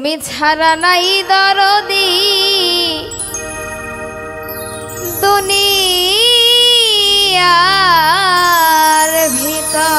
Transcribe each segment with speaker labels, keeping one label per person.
Speaker 1: তুমি ছাড়া নাই দরদি দুনিয়ার ভিতর।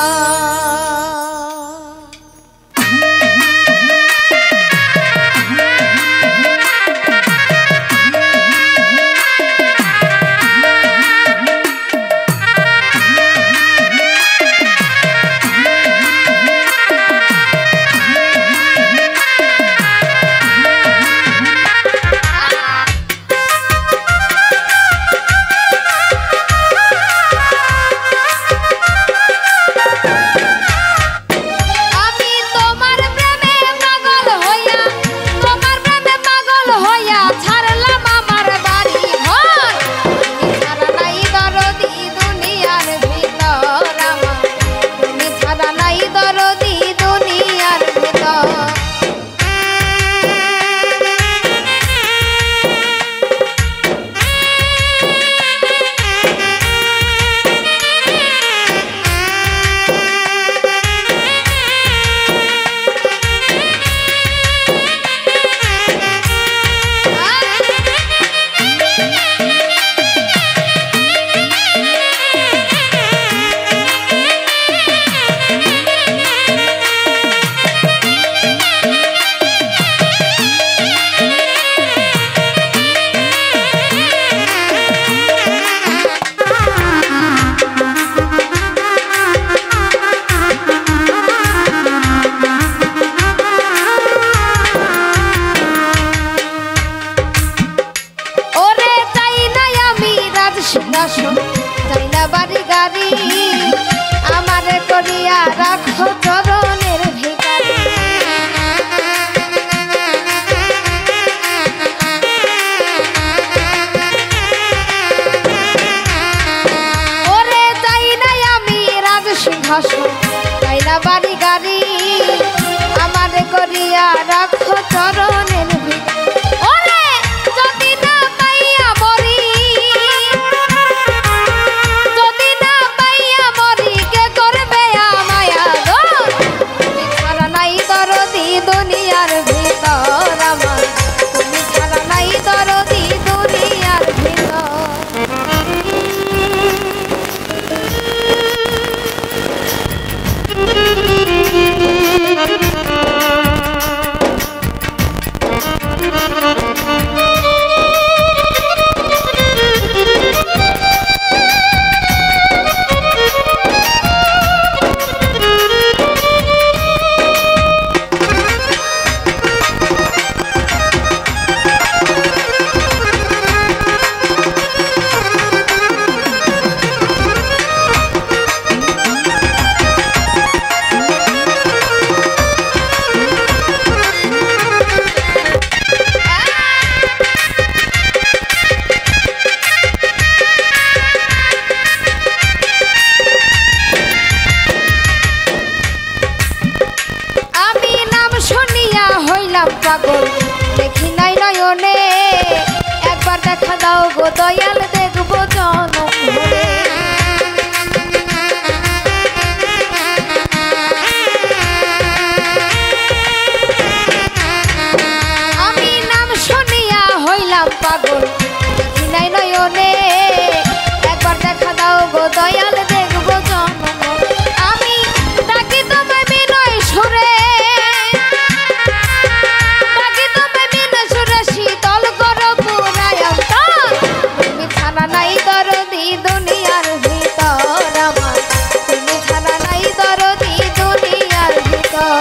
Speaker 1: চাই না বাড়ি গাড়ি আমারে করিয়া রাখো চরণের ভিখারি। ওরে চাই না আমি রাজ সিংহাসন চাই না বাড়ি গাড়ি আমারে করিয়া রাখো চরণের ভিখারি। দুনিয়ার ভিতর আমার তুমি ছাড়া নাই দরদি দুনিয়ার ভিতর। পাগল দেখি নাই নয়নে একবার দেখা দাও গো দয়াল দেখবো জনম ভরে। আমি নাম শুনিয়া হইলাম পাগল দেখি নাই নয়নে একবার দেখা দাও গো দয়াল দেখবো জনম। আমি ডাকি তোমায় বিনয় সুরে দুনিয়ার ভিতর আমার তুমি ছাড়া নাই দরদি দুনিয়ার ভিতর।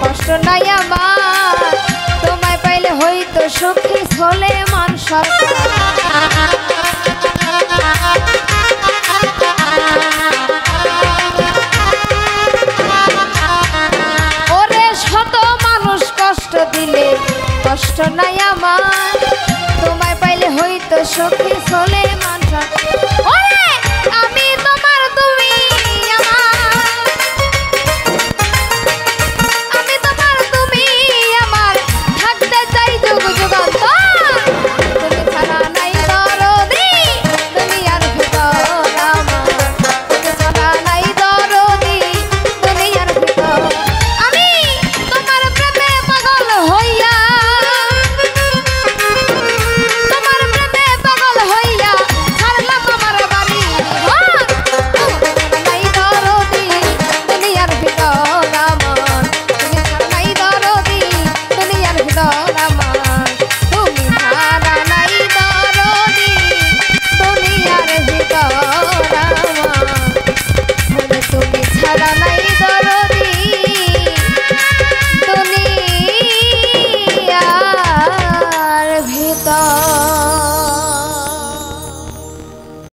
Speaker 1: কষ্ট নাই আমার তোমায় পাইলে হইতো সুখী হলে মা। সরকার